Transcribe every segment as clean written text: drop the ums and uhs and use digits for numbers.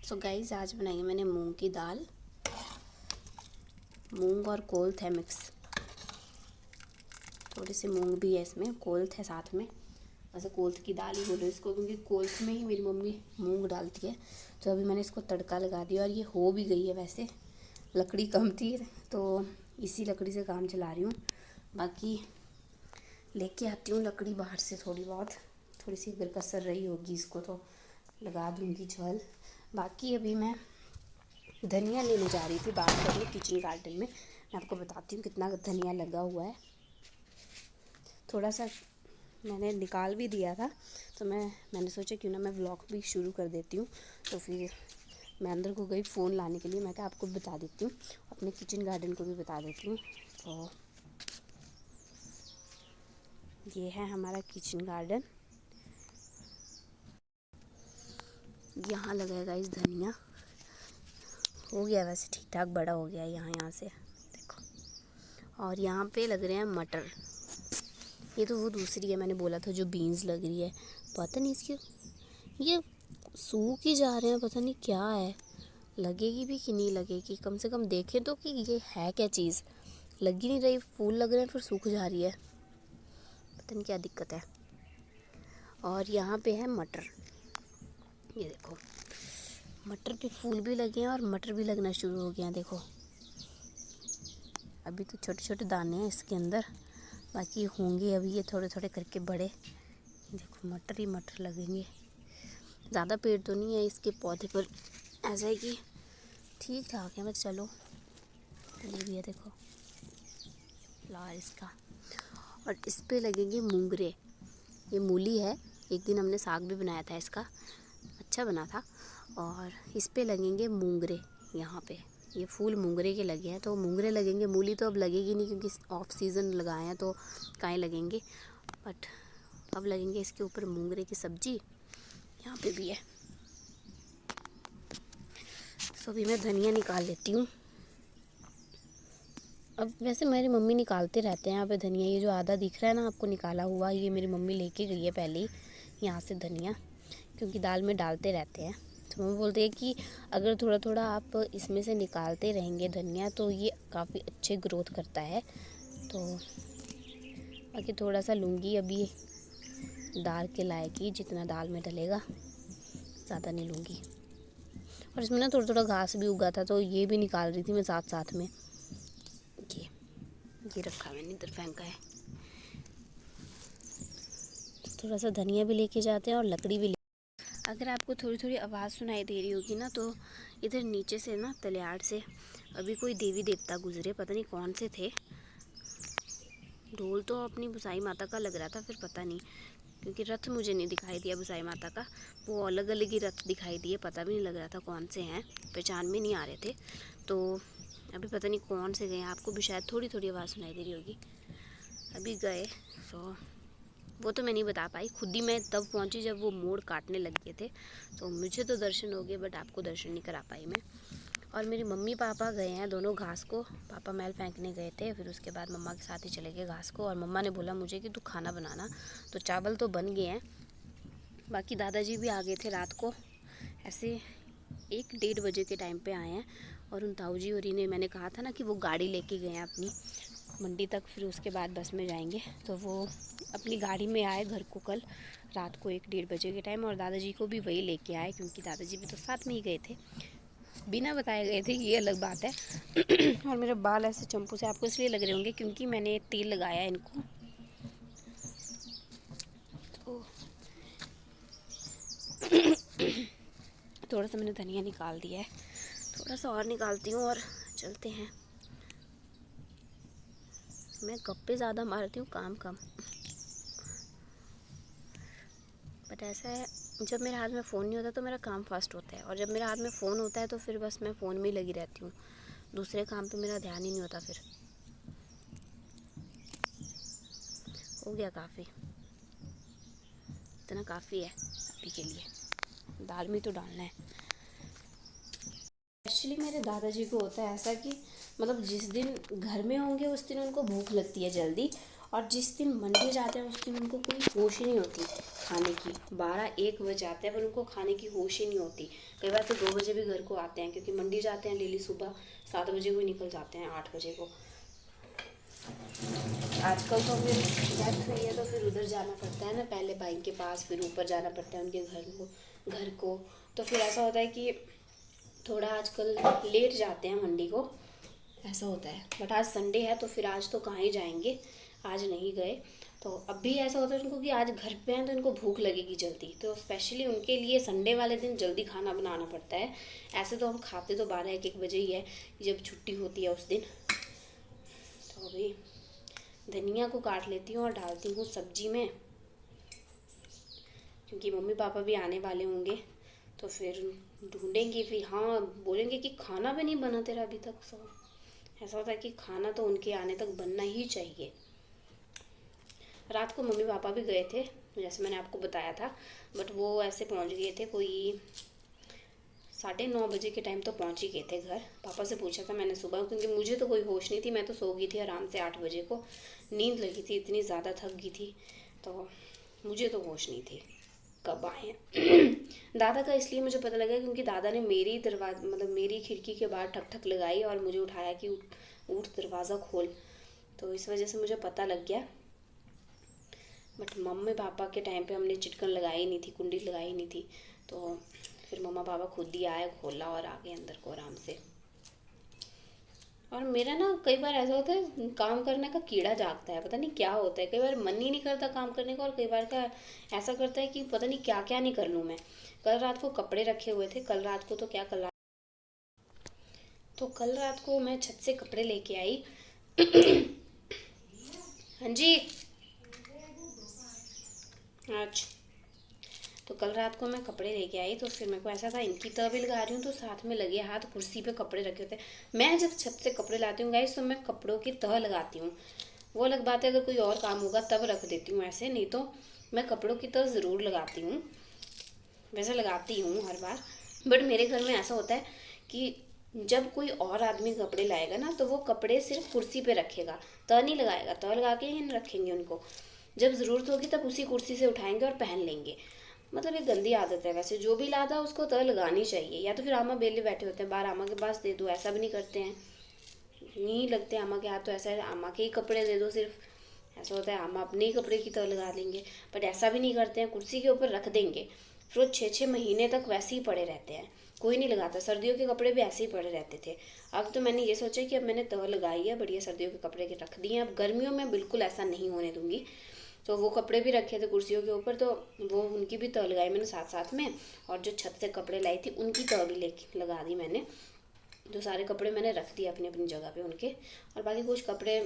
So guys, आज बनाई है मैंने मूंग की दाल। मूंग और कोल्थ है मिक्स, थोड़ी सी मूंग भी है इसमें, कोल्थ है साथ में। वैसे कोल्थ की दाल ही बोलो इसको, क्योंकि कोल्थ में ही मेरी मम्मी मूंग डालती है। तो अभी मैंने इसको तड़का लगा दिया और ये हो भी गई है। वैसे लकड़ी कम थी तो इसी लकड़ी से काम चला रही हूँ। बाकी लेके आती हूँ लकड़ी बाहर से, थोड़ी बहुत, थोड़ी सी अगर कसर रही होगी इसको तो लगा दूँगी झोल। बाकी अभी मैं धनिया लेने जा रही थी बाहर करने किचन गार्डन में। मैं आपको बताती हूँ कितना धनिया लगा हुआ है। थोड़ा सा मैंने निकाल भी दिया था, तो मैंने सोचा क्यों ना मैं व्लॉग भी शुरू कर देती हूँ। तो फिर मैं अंदर को गई फ़ोन लाने के लिए। मैं क्या आपको बता देती हूँ, अपने किचन गार्डन को भी बता देती हूँ। तो ये है हमारा किचन गार्डन। यहाँ लगाएगा इस धनिया, हो गया वैसे ठीक ठाक, बड़ा हो गया यहाँ से देखो। और यहाँ पे लग रहे हैं मटर। ये तो वो दूसरी है, मैंने बोला था जो बीन्स लग रही है। पता नहीं इसके ये सूख ही जा रहे हैं, पता नहीं क्या है। लगेगी भी कि नहीं लगेगी, कम से कम देखें तो कि ये है क्या चीज़। लग ही नहीं रही, फूल लग रहे हैं फिर सूख जा रही है, पता नहीं क्या दिक्कत है। और यहाँ पे है मटर, ये देखो मटर पे फूल भी लगे हैं और मटर भी लगना शुरू हो गया हैं। देखो अभी तो छोटे छोटे दाने हैं इसके अंदर, बाकी होंगे अभी ये थोड़े थोड़े करके बड़े। देखो मटर ही मटर लगेंगे। ज़्यादा पेड़ तो नहीं है इसके पौधे पर, ऐसा है कि ठीक ठाक है। मैं चलो ये भी है देखो फ्लावर इसका। और इस पे लगेंगे मूंगरे। ये मूली है, एक दिन हमने साग भी बनाया था इसका, अच्छा बना था। और इस पे लगेंगे मूंगरे। यहाँ पे ये फूल मूंगरे के लगे हैं, तो मूंगरे लगेंगे। मूली तो अब लगेगी नहीं क्योंकि ऑफ सीज़न लगाए हैं, तो काएँ लगेंगे। बट अब लगेंगे इसके ऊपर मूंगरे की सब्जी। यहाँ पे भी है। सो अभी मैं धनिया निकाल लेती हूँ। अब वैसे मेरी मम्मी निकालते रहते हैं यहाँ पे धनिया। ये जो आधा दिख रहा है ना आपको निकाला हुआ, ये मेरी मम्मी लेके गई है पहले ही यहाँ से धनिया, क्योंकि दाल में डालते रहते हैं। तो मम्मी बोलते हैं कि अगर थोड़ा थोड़ा आप इसमें से निकालते रहेंगे धनिया तो ये काफ़ी अच्छे ग्रोथ करता है। तो बाकी थोड़ा सा लूँगी अभी दाल के लायक ही, जितना दाल में डलेगा, ज़्यादा नहीं लूँगी। और इसमें ना थोड़ा थोड़ा घास भी उगा था, तो ये भी निकाल रही थी मैं साथ साथ में। ये रखा मैंने इधर फेंका है। थोड़ा सा धनिया भी लेके जाते हैं और लकड़ी भी ले। अगर आपको थोड़ी थोड़ी आवाज़ सुनाई दे रही होगी ना, तो इधर नीचे से ना तलियाड़ से अभी कोई देवी देवता गुजरे, पता नहीं कौन से थे। ढोल तो अपनी बुसाई माता का लग रहा था, फिर पता नहीं, क्योंकि रथ मुझे नहीं दिखाई दिया बुसाई माता का, वो अलग अलग ही रथ दिखाई दिए। पता भी नहीं लग रहा था कौन से हैं, पहचान में नहीं आ रहे थे। तो अभी पता नहीं कौन से गए, आपको भी शायद थोड़ी थोड़ी आवाज़ सुनाई दे रही होगी। अभी गए, तो वो तो मैं नहीं बता पाई, खुद ही मैं तब पहुंची जब वो मोड़ काटने लग गए थे। तो मुझे तो दर्शन हो गए, बट आपको दर्शन नहीं करा पाई मैं। और मेरी मम्मी पापा गए हैं दोनों घास को। पापा मैल फेंकने गए थे, फिर उसके बाद मम्मा के साथ ही चले गए घास को। और मम्मा ने बोला मुझे कि तू खाना बनाना, तो चावल तो बन गए हैं। बाकी दादाजी भी आ गए थे रात को, ऐसे 1-1:30 बजे के टाइम पे आए हैं। और उन ताऊ जी और इन्हें मैंने कहा था ना कि वो गाड़ी लेके गए हैं अपनी मंडी तक, फिर उसके बाद बस में जाएंगे। तो वो अपनी गाड़ी में आए घर को कल रात को 1-1:30 बजे के टाइम, और दादाजी को भी वही लेके आए, क्योंकि दादाजी भी तो साथ में ही गए थे, बिना बताए गए थे, ये अलग बात है। और मेरे बाल ऐसे चंपू से आपको इसलिए लग रहे होंगे क्योंकि मैंने तेल लगाया इनको। तो थोड़ा सा मैंने धनिया निकाल दिया है, थोड़ा सा और निकालती हूँ और चलते हैं। मैं गप्पे ज़्यादा मारती हूँ, काम कम। बट ऐसा है, जब मेरे हाथ में फ़ोन नहीं होता तो मेरा काम फास्ट होता है, और जब मेरे हाथ में फ़ोन होता है तो फिर बस मैं फ़ोन में ही लगी रहती हूँ, दूसरे काम पे मेरा ध्यान ही नहीं होता। फिर हो गया काफ़ी, इतना काफ़ी है अभी के लिए। दाल में तो डालना है। एक्चुअली मेरे दादाजी को होता है ऐसा कि मतलब जिस दिन घर में होंगे उस दिन उनको भूख लगती है जल्दी, और जिस दिन मंडी जाते हैं उस दिन उनको कोई होश ही नहीं होती खाने की। 12-1 बज जाते हैं पर उनको खाने की होश ही नहीं होती। कई बार तो 2 बजे भी घर को आते हैं, क्योंकि मंडी जाते हैं डेली, सुबह 7 बजे को निकल जाते हैं, 8 बजे को। आजकल तो फिर डेथ हुई है तो फिर उधर जाना पड़ता है ना, पहले भाई के पास, फिर ऊपर जाना पड़ता है उनके घर को। तो फिर ऐसा होता है कि थोड़ा आजकल लेट जाते हैं मंडी को, ऐसा होता है। बट आज संडे है तो फिर आज तो कहाँ ही जाएंगे, आज नहीं गए। तो अब भी ऐसा होता है उनको कि आज घर पे हैं तो इनको भूख लगेगी जल्दी, तो स्पेशली उनके लिए संडे वाले दिन जल्दी खाना बनाना पड़ता है। ऐसे तो हम खाते तो 12-1 बजे ही है जब छुट्टी होती है उस दिन। तो अभी धनिया को काट लेती हूँ और डालती हूँ सब्जी में, क्योंकि मम्मी पापा भी आने वाले होंगे तो फिर ढूंढेंगे, फिर हाँ बोलेंगे कि खाना भी नहीं बना तेरा अभी तक। सो ऐसा होता है कि खाना तो उनके आने तक बनना ही चाहिए। रात को मम्मी पापा भी गए थे, जैसे मैंने आपको बताया था, बट वो ऐसे पहुंच गए थे, कोई 9:30 बजे के टाइम तो पहुंच ही गए थे घर। पापा से पूछा था मैंने सुबह, क्योंकि मुझे तो कोई होश नहीं थी, मैं तो सो गई थी आराम से 8 बजे को, नींद लगी थी, इतनी ज़्यादा थक गई थी, तो मुझे तो होश नहीं थी कब आए हैं। दादा का इसलिए मुझे पता लगा क्योंकि दादा ने मेरी दरवाजा, मतलब मेरी खिड़की के बाहर ठक ठक लगाई और मुझे उठाया कि उठ दरवाज़ा खोल, तो इस वजह से मुझे पता लग गया। बट मम्मी पापा के टाइम पे हमने चिटकन लगाई नहीं थी, कुंडी लगाई नहीं थी, तो फिर मम्मा पापा खुद ही आए, खोला और आ गए अंदर को आराम से। और मेरा ना कई बार ऐसा होता है काम करने का कीड़ा जागता है, पता नहीं क्या होता है, कई बार मन ही नहीं करता काम करने का, और कई बार का ऐसा करता है कि पता नहीं क्या क्या नहीं कर लूँ मैं। कल रात को कपड़े रखे हुए थे, कल रात को मैं छत से कपड़े लेके आई। हाँ जी, अच्छा। तो कल रात को मैं कपड़े लेके आई, तो फिर मेरे को ऐसा था इनकी तह भी लगा रही हूँ तो साथ में लगे हाथ कुर्सी पे कपड़े रखे होते हैं। मैं जब छत से कपड़े लाती हूँ गाइस तो मैं कपड़ों की तह लगाती हूँ, वो अलग बात है अगर कोई और काम होगा तब रख देती हूँ, ऐसे नहीं तो मैं कपड़ों की तह ज़रूर लगाती हूँ। वैसे लगाती हूँ हर बार, बट मेरे घर में ऐसा होता है कि जब कोई और आदमी कपड़े लाएगा ना तो वो कपड़े सिर्फ कुर्सी पे रखेगा, तह नहीं लगाएगा, तह लगा के ही रखेंगे उनको, जब ज़रूरत होगी तब उसी कुर्सी से उठाएंगे और पहन लेंगे। मतलब ये गंदी आदत है। वैसे जो भी लाता उसको तह लगानी चाहिए, या तो फिर आमा बेले बैठे होते हैं बाहर, आमा के पास दे दो, ऐसा भी नहीं करते हैं, नहीं लगते आमा के हाथ, तो ऐसा है आमा के ही कपड़े दे दो सिर्फ, ऐसा होता है आमा अपने ही कपड़े की तह लगा देंगे। बट ऐसा भी नहीं करते हैं, कुर्सी के ऊपर रख देंगे, फिर वो 6-6 महीने तक वैसे ही पड़े रहते हैं, कोई नहीं लगाता। सर्दियों के कपड़े भी ऐसे ही पड़े रहते थे। अब तो मैंने ये सोचा कि अब मैंने तह लगाई है, बढ़िया सर्दियों के कपड़े के रख दिए, अब गर्मियों में बिल्कुल ऐसा नहीं होने दूंगी। तो वो कपड़े भी रखे थे कुर्सियों के ऊपर, तो वो उनकी भी तह लगाई मैंने साथ साथ में, और जो छत से कपड़े लाई थी उनकी तह भी लगा दी मैंने। तो सारे कपड़े मैंने रख दिए अपनी अपनी जगह पे उनके, और बाकी कुछ कपड़े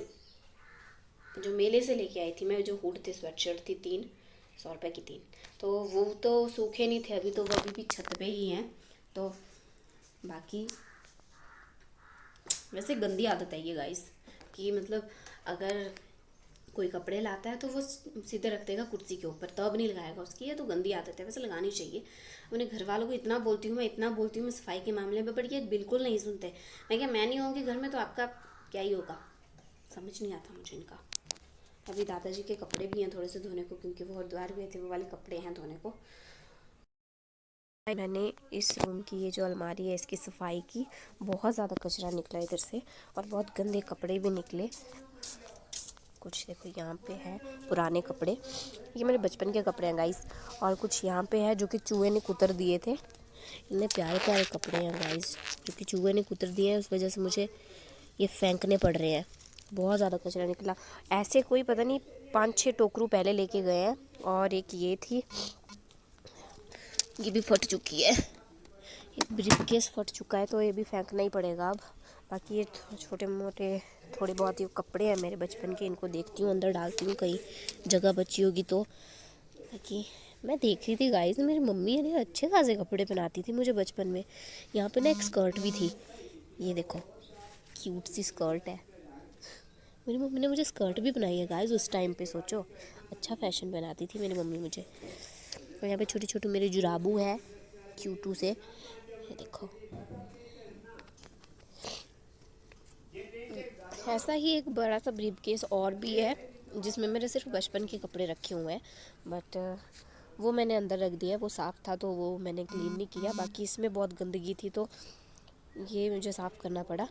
जो मेले से लेके आई थी मैं, जो हुड थी, स्वेटशर्ट थी 300 रुपये की 3, तो वो तो सूखे नहीं थे अभी, तो वो अभी भी छत पे ही हैं। तो बाकी वैसे गंदी आदत है ये गाइस, कि मतलब अगर कोई कपड़े लाता है तो वो सीधे रख देगा कुर्सी के ऊपर, तब नहीं लगाएगा उसकी, ये तो गंदी आदत है। वैसे लगानी चाहिए। अपने घर वालों को इतना बोलती हूँ मैं सफाई के मामले में, बट ये बिल्कुल नहीं सुनते। मैं नहीं होंगी घर में तो आपका क्या ही होगा, समझ नहीं आता मुझे इनका। अभी दादाजी के कपड़े भी हैं थोड़े से धोने को, क्योंकि वो हरिद्वार गए थे, वो वाले कपड़े हैं धोने को। मैंने इस रूम की ये जो अलमारी है इसकी सफाई की, बहुत ज़्यादा कचरा निकला इधर से, और बहुत गंदे कपड़े भी निकले। कुछ देखो यहाँ पे है पुराने कपड़े, ये मेरे बचपन के कपड़े हैं गाइस, और कुछ यहाँ पे है जो कि चूहे ने कुतर दिए थे। इतने प्यारे प्यारे कपड़े हैं गाइस, क्योंकि चूहे ने कुतर दिए हैं उस वजह से मुझे ये फेंकने पड़ रहे हैं। बहुत ज़्यादा कचरा निकला, ऐसे कोई पता नहीं 5-6 टोकरू पहले लेके गए हैं, और एक ये थी, ये भी फट चुकी है, एक ब्रीफकेस फट चुका है, तो ये भी फेंकना ही पड़ेगा अब। बाकी ये छोटे मोटे थोड़े बहुत ये कपड़े हैं मेरे बचपन के, इनको देखती हूँ अंदर डालती हूँ, कहीं जगह बची होगी तो। बाकी मैं देख रही थी गाइस, मेरी मम्मी है ना अच्छे खासे कपड़े पहनाती थी मुझे बचपन में। यहाँ पे ना एक स्कर्ट भी थी, ये देखो क्यूट सी स्कर्ट है, मेरी मम्मी ने मुझे स्कर्ट भी बनाई है गाइस उस टाइम पे, सोचो अच्छा फैशन बनाती थी मेरी मम्मी मुझे। और यहाँ पे छोटे छोटे मेरे जुराबू है क्यूटू से, ये देखो। ऐसा ही एक बड़ा सा ब्रीफकेस और भी है, जिसमें मेरे सिर्फ बचपन के कपड़े रखे हुए हैं, बट वो मैंने अंदर रख दिया है। वो साफ़ था तो वो मैंने क्लीन नहीं किया। बाकी इसमें बहुत गंदगी थी तो ये मुझे साफ़ करना पड़ा।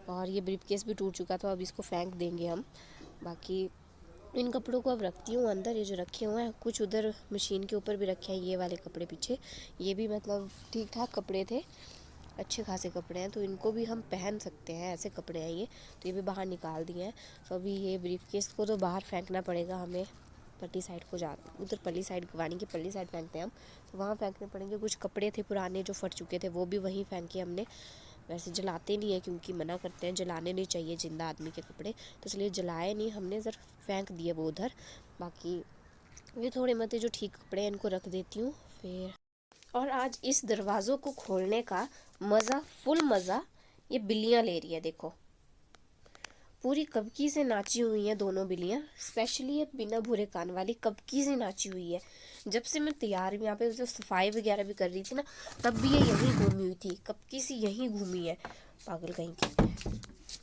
और ये ब्रीफकेस भी टूट चुका था, अब इसको फेंक देंगे हम। बाकी इन कपड़ों को अब रखती हूँ अंदर, ये जो रखे हुए हैं। कुछ उधर मशीन के ऊपर भी रखे हैं, ये वाले कपड़े पीछे। ये भी मतलब ठीक ठाक कपड़े थे, अच्छे खासे कपड़े हैं, तो इनको भी हम पहन सकते हैं, ऐसे कपड़े हैं ये। तो ये भी बाहर निकाल दिए हैं। तो अभी ये ब्रीफकेस को तो बाहर फेंकना पड़ेगा हमें। पल्ली साइड को जा, उधर पल्ली साइड, वानी की पल्ली साइड फेंकते हैं हम, तो वहाँ फेंकने पड़ेंगे। कुछ कपड़े थे पुराने जो फट चुके थे, वो भी वहीं फेंके हमने। वैसे जलाते नहीं है क्योंकि मना करते हैं, जलाने नहीं चाहिए जिंदा आदमी के कपड़े, तो इसलिए जलाए नहीं हमने, सिर्फ फेंक दिए वो उधर। बाकी ये थोड़े मते जो ठीक कपड़े हैं इनको रख देती हूँ फिर। और आज इस दरवाज़ों को खोलने का मज़ा, फुल मज़ा ये बिल्लियाँ ले रही है। देखो पूरी कबकी से नाची हुई हैं दोनों बिल्लियाँ। स्पेशली ये बिना भूरे कान वाली कबकी से नाची हुई है। जब से मैं तैयार यहाँ पे जो सफाई वगैरह भी कर रही थी ना, तब भी ये यहीं घूमी हुई थी, कबकी से यहीं घूमी है, पागल कहीं की।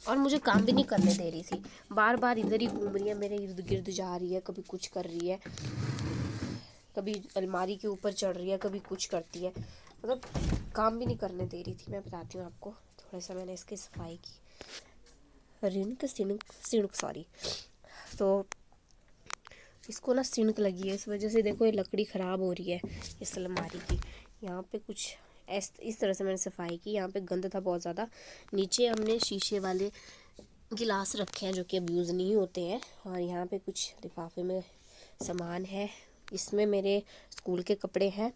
और मुझे काम भी नहीं करने दे रही थी, बार बार इधर ही घूम रही है, मेरे इर्द गिर्द जा रही है, कभी कुछ कर रही है, कभी अलमारी के ऊपर चढ़ रही है, कभी कुछ करती है, मतलब काम भी नहीं करने दे रही थी। मैं बताती हूँ आपको, थोड़ा सा मैंने इसकी सफाई की, सिणक सॉरी। तो इसको ना सिणक लगी है, इस वजह से देखो ये लकड़ी ख़राब हो रही है इस अलमारी की। यहाँ पे कुछ इस तरह से मैंने सफाई की। यहाँ पे गंद था बहुत ज़्यादा। नीचे हमने शीशे वाले गिलास रखे हैं जो कि अब यूज़ नहीं होते हैं। और यहाँ पे कुछ लिफाफे में सामान है, इसमें मेरे स्कूल के कपड़े हैं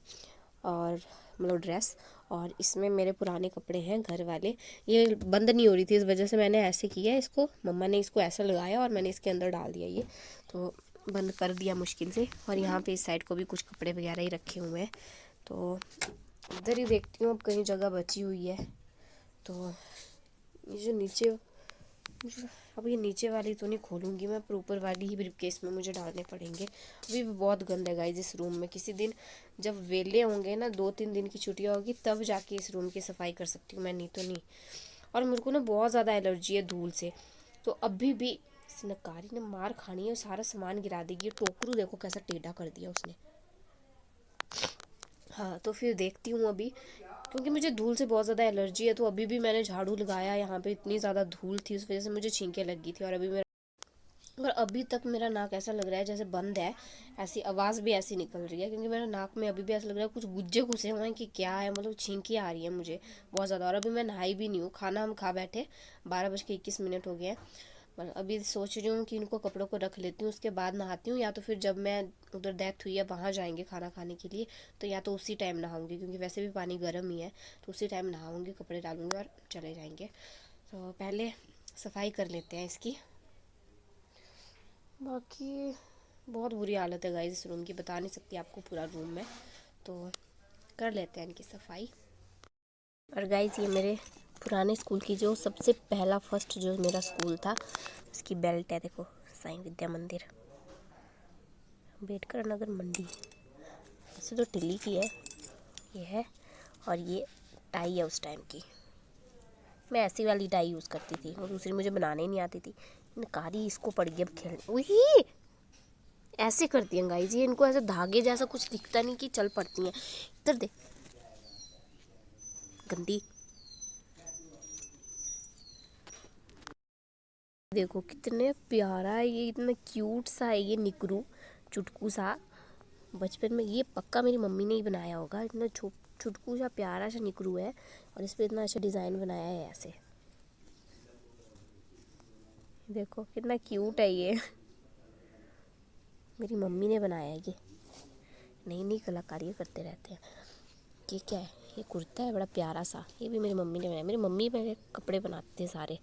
और मतलब ड्रेस, और इसमें मेरे पुराने कपड़े हैं घर वाले। ये बंद नहीं हो रही थी, इस वजह से मैंने ऐसे किया इसको, मम्मा ने इसको ऐसा लगाया और मैंने इसके अंदर डाल दिया ये, तो बंद कर दिया मुश्किल से। और यहाँ पे इस साइड को भी कुछ कपड़े वगैरह ही रखे हुए हैं। तो इधर ही देखती हूँ अब कहीं जगह बची हुई है। तो ये जो नीचे, अब ये नीचे वाली तो नहीं खोलूँगी मैं, पर ऊपर वाली ही ब्रीफकेस में मुझे डालने पड़ेंगे। अभी भी बहुत गंद है गाइस इस रूम में। किसी दिन जब वेले होंगे ना, 2-3 दिन की छुट्टियाँ होगी, तब जाके इस रूम की सफाई कर सकती हूँ मैं, नहीं तो नहीं। और मेरे को ना बहुत ज़्यादा एलर्जी है धूल से, तो अभी भी इस नकारी ने मार खानी है और सारा सामान गिरा देगी। टोकरू देखो कैसा टेढ़ा कर दिया उसने। हाँ तो फिर देखती हूँ अभी, क्योंकि मुझे धूल से बहुत ज़्यादा एलर्जी है। तो अभी भी मैंने झाड़ू लगाया, यहाँ पे इतनी ज़्यादा धूल थी, उस वजह से मुझे छींकें लग गई थी। और अभी तक मेरा नाक ऐसा लग रहा है जैसे बंद है, ऐसी आवाज़ भी ऐसी निकल रही है, क्योंकि मेरे नाक में अभी भी ऐसा लग रहा है कुछ गुज्जे घुसे हुए हैं कि क्या है, मतलब छींकी आ रही है मुझे बहुत ज़्यादा। और अभी मैं नहाई भी नहीं हूँ, खाना हम खा बैठे, 12:21 हो गए हैं। मतलब अभी सोच रही हूँ कि इनको कपड़ों को रख लेती हूँ, उसके बाद नहाती हूँ, या तो फिर जब मैं उधर डेथ हुई है वहाँ जाएंगे खाना खाने के लिए, तो या तो उसी टाइम नहाऊंगी, क्योंकि वैसे भी पानी गर्म ही है, तो उसी टाइम नहाऊंगी, कपड़े डालूंगी और चले जाएंगे। तो पहले सफाई कर लेते हैं इसकी। बाकी बहुत बुरी हालत है गाइस इस रूम की, बता नहीं सकती आपको पूरा रूम में। तो कर लेते हैं इनकी सफाई। और गाइस ये मेरे पुराने स्कूल की जो सबसे पहला फर्स्ट जो मेरा स्कूल था, इसकी बेल्ट है देखो, साईं विद्या मंदिर, अम्बेडकर नगर मंडी। वैसे तो टिल्ली की है ये है। और ये टाई है उस टाइम की, मैं ऐसी वाली टाई यूज़ करती थी, और दूसरी मुझे बनाने ही नहीं आती थी। कारी इसको पड़ गई अब खेलने, वही ऐसे करती हैं गाइस ये, इनको ऐसे धागे जैसा कुछ दिखता नहीं कि चल पड़ती हैं। इधर दे गंदी, देखो कितने प्यारा है ये, इतना क्यूट सा है ये निकरू, चुटकू सा। बचपन में ये पक्का मेरी मम्मी ने ही बनाया होगा, इतना चुटकू सा प्यारा सा निकरू है। और इस पर इतना अच्छा डिज़ाइन बनाया है ऐसे, देखो कितना क्यूट है ये, मेरी मम्मी ने बनाया है ये। नई नई कलाकारियाँ करते रहते हैं। ये क्या है, ये कुर्ता है बड़ा प्यारा सा, ये भी मेरी मम्मी ने बनाया। मेरी मम्मी मेरे कपड़े बनाते हैं सारे।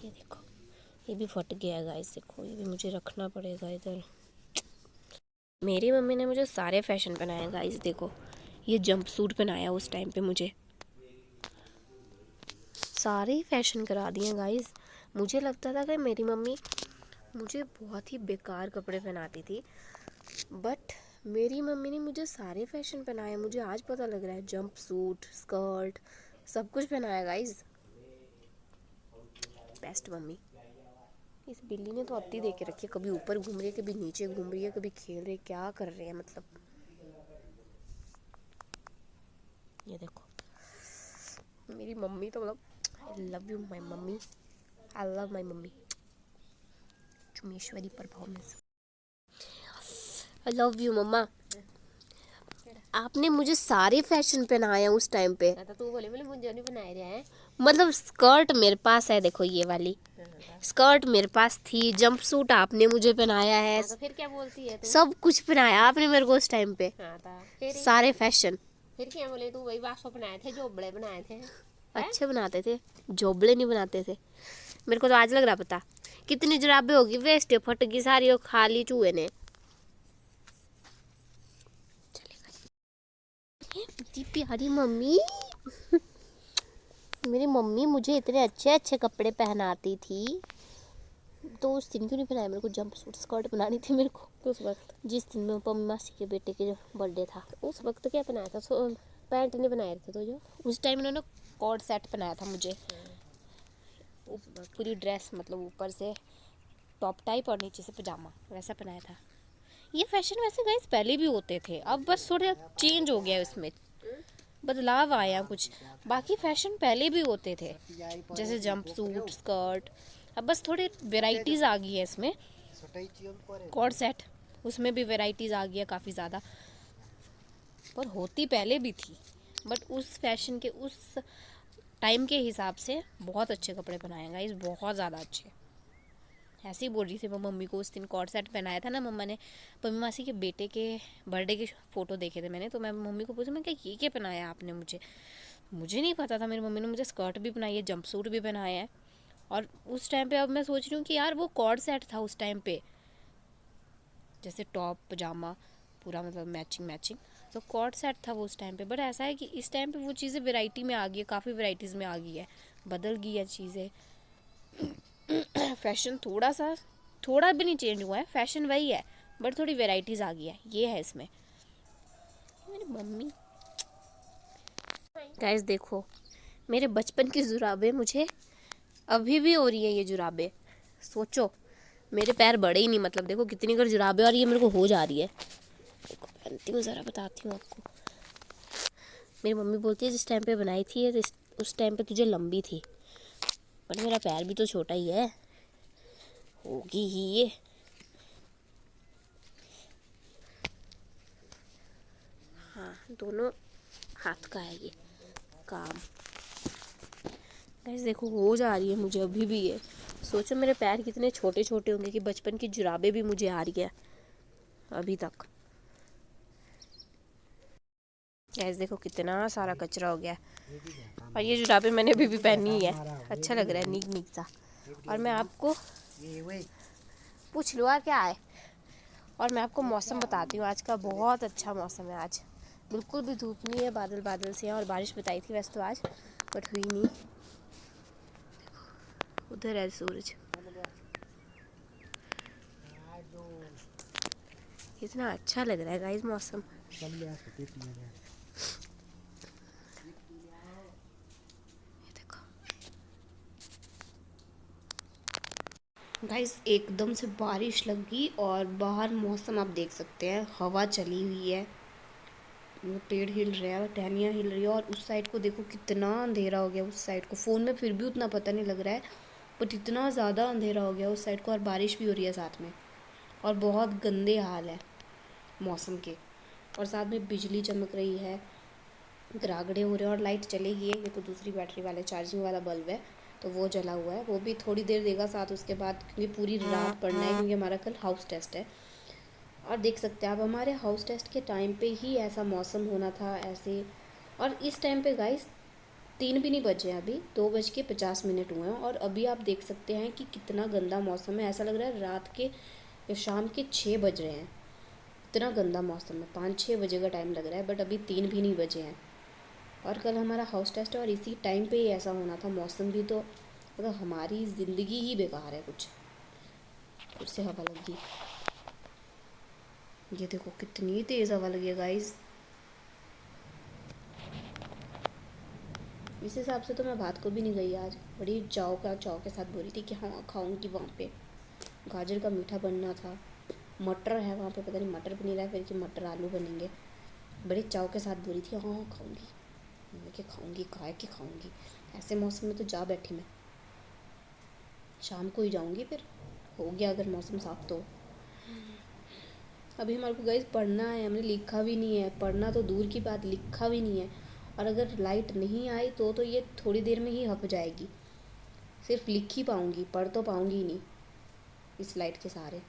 ये देखो ये भी फट गया है गाइस, देखो ये भी मुझे रखना पड़ेगा इधर। मेरी मम्मी ने मुझे सारे फैशन पहनाए गाइस, देखो ये जंप सूट पहनाया उस टाइम पे, मुझे सारे ही फैशन करा दिए गाइस। मुझे लगता था कि मेरी मम्मी मुझे बहुत ही बेकार कपड़े पहनाती थी, बट मेरी मम्मी ने मुझे सारे फैशन पहनाए। मुझे आज पता लग रहा है, जंप सूट, स्कर्ट, सब कुछ पहनाया गाइस। Best mummy. इस बिल्ली ने तो अत्ती दे के रखी है, कभी ऊपर घूम रही है, कभी नीचे घूम रही है, कभी खेल रही है, क्या कर रहे हैं मतलब। ये देखो मेरी मम्मी तो मतलब I love you my mummy, I love my mummy. चुमेश्वरी performance, I love you mamma. आपने मुझे सारे फैशन पहनाए हैं उस टाइम पे। तो तू बोले मुझे नहीं बनाए रहे हैं। मतलब स्कर्ट मेरे पास है, देखो ये वाली स्कर्ट मेरे पास थी, जंप सूट आपने मुझे पहनाया है। तो फिर क्या बोलती है तू? सब कुछ पहनाया आपने मेरे को उस टाइम पे। फिर सारे फैशन। फिर क्या बोले तू? वही बासो बनाए थे, जोबड़े बनाए थे। अच्छे बनाते थे, जोबले नहीं बनाते थे। मेरे को तो आज लग रहा पता कितनी जुराबें होगी, वेस्ट फट गई सारी और खा ली चूहे ने। इतनी प्यारी मम्मी मेरी मम्मी मुझे इतने अच्छे अच्छे कपड़े पहनाती थी, तो उस दिन क्यों नहीं पहनाया मेरे को जंप सूट स्कर्ट बनानी थी मेरे को उस वक्त, जिस दिन में पम्मी मासी के बेटे के बर्थडे था। उस वक्त क्या बनाया था? पैंट नहीं बनाए थे तो जो उस टाइम इन्होंने कोट सेट पहनाया था मुझे, पूरी ड्रेस मतलब ऊपर से टॉप टाइप और नीचे से पजामा, वैसा पहनाया था। ये फैशन वैसे गाइस पहले भी होते थे, अब बस थोड़ा चेंज हो गया उसमें, बदलाव आया कुछ। बाकी फैशन पहले भी होते थे, जैसे जंप सूट स्कर्ट, अब बस थोड़ी वेराइटीज़ आ गई है इसमें। कोट सेट, उसमें भी वेराइटीज़ आ गई है काफ़ी ज़्यादा, पर होती पहले भी थी, बट उस फैशन के उस टाइम के हिसाब से बहुत अच्छे कपड़े बनाए गाइस, बहुत ज़्यादा अच्छे। ऐसे ही बोल रही थी मैं मम्मी को, उस दिन कॉर्ड सेट पहनाया था ना मम्मा ने, मम्मी मासी के बेटे के बर्थडे के फ़ोटो देखे थे मैंने, तो मैं मम्मी को पूछा मैं क्या ये क्या पहनाया आपने मुझे नहीं पता था। मेरी मम्मी ने मुझे स्कर्ट भी पहनाई है, जंप सूट भी पहनाया है। और उस टाइम पे अब मैं सोच रही हूँ कि यार वो कॉर्ड सेट था उस टाइम पे, जैसे टॉप पजामा पूरा मतलब मैचिंग, तो कॉर्ड सेट था वो उस टाइम पे। बट ऐसा है कि इस टाइम पे वो चीज़ें वैरायटी में आ गई है, काफ़ी वैराइटीज़ में आ गई है, बदल गई है चीज़ें। फैशन थोड़ा भी नहीं चेंज हुआ है, फैशन वही है, बट थोड़ी वैराइटीज़ आ गई है, ये है इसमें। मेरी मम्मी गाइस देखो, मेरे बचपन की जुराबें मुझे अभी भी हो रही है, ये जुराबें सोचो, मेरे पैर बड़े ही नहीं, मतलब देखो कितनी कर जुराबें और ये मेरे को हो जा रही है। देखो पहनती हूँ, ज़रा बताती हूँ आपको। मेरी मम्मी बोलती है जिस टाइम पे बनाई थी ये, उस टाइम पे तुझे लंबी थी, पर मेरा पैर भी तो छोटा ही है, होगी ही ये। हाँ दोनों हाथ का है ये काम। ऐसे देखो हो जा रही है मुझे अभी भी ये, सोचो मेरे पैर कितने छोटे छोटे होंगे कि बचपन की जुराबें भी मुझे आ रही है अभी तक। ऐसे देखो कितना सारा कचरा हो गया, और ये जुराबें मैंने अभी भी पहनी है, अच्छा लग रहा है नीक नीक सा। और मैं आपको पूछ लो क्या है, और मैं आपको मौसम बताती हूँ, आज का बहुत अच्छा मौसम है। आज बिल्कुल भी धूप नहीं है, बादल बादल से हैं, और बारिश बताई थी वैसे तो आज, बट हुई नहीं। उधर है सूरज, कितना अच्छा लग रहा है गाइस मौसम। गाइस एकदम से बारिश लग गई, और बाहर मौसम आप देख सकते हैं, हवा चली हुई है, पेड़ हिल रहे हैं, टहनियाँ हिल रही है, और उस साइड को देखो कितना अंधेरा हो गया उस साइड को, फ़ोन में फिर भी उतना पता नहीं लग रहा है, बट इतना ज़्यादा अंधेरा हो गया उस साइड को, और बारिश भी हो रही है साथ में, और बहुत गंदे हाल है मौसम के, और साथ में बिजली चमक रही है, गरागड़े हो रहे हैं, और लाइट चलेगी है, ये तो दूसरी बैटरी वाले चार्जिंग वाला बल्ब है, तो वो जला हुआ है, वो भी थोड़ी देर देगा साथ उसके बाद, क्योंकि पूरी रात पढ़ना है, क्योंकि हमारा कल हाउस टेस्ट है। और देख सकते हैं आप हमारे हाउस टेस्ट के टाइम पे ही ऐसा मौसम होना था ऐसे, और इस टाइम पे गाइस 3 भी नहीं बजे हैं, अभी 2:50 हुए हैं, और अभी आप देख सकते हैं कि कितना गंदा मौसम है, ऐसा लग रहा है रात के या शाम के 6 बज रहे हैं, इतना गंदा मौसम है, 5-6 बजे का टाइम लग रहा है, बट अभी 3 भी नहीं बजे हैं, और कल हमारा हाउस टेस्ट है, और इसी टाइम पे ही ऐसा होना था, मौसम भी तो मतलब हमारी ज़िंदगी ही बेकार है कुछ, फिर से हवा लगी, ये देखो कितनी तेज़ हवा लगी है गाइस। इस हिसाब से तो मैं भात को भी नहीं गई आज, बड़ी चाव के साथ बोल रही थी कि हाँ खाऊंगी वहाँ पे। गाजर का मीठा बनना था, मटर है वहाँ पे, पता नहीं मटर बन रहा है फिर कि मटर आलू बनेंगे। बड़े चाव के साथ बोली थी हाँ खाऊंगी, मैं क्या खाऊंगी, काय के खाऊंगी। ऐसे मौसम में तो जा बैठी मैं, शाम को ही जाऊंगी फिर, हो गया अगर मौसम साफ तो। अभी हमारे को गाइस पढ़ना है, हमने लिखा भी नहीं है, पढ़ना तो दूर की बात, लिखा भी नहीं है। और अगर लाइट नहीं आई तो ये थोड़ी देर में ही हप जाएगी, सिर्फ लिख ही पाऊँगी, पढ़ तो पाऊँगी ही नहीं इस लाइट के सहारे।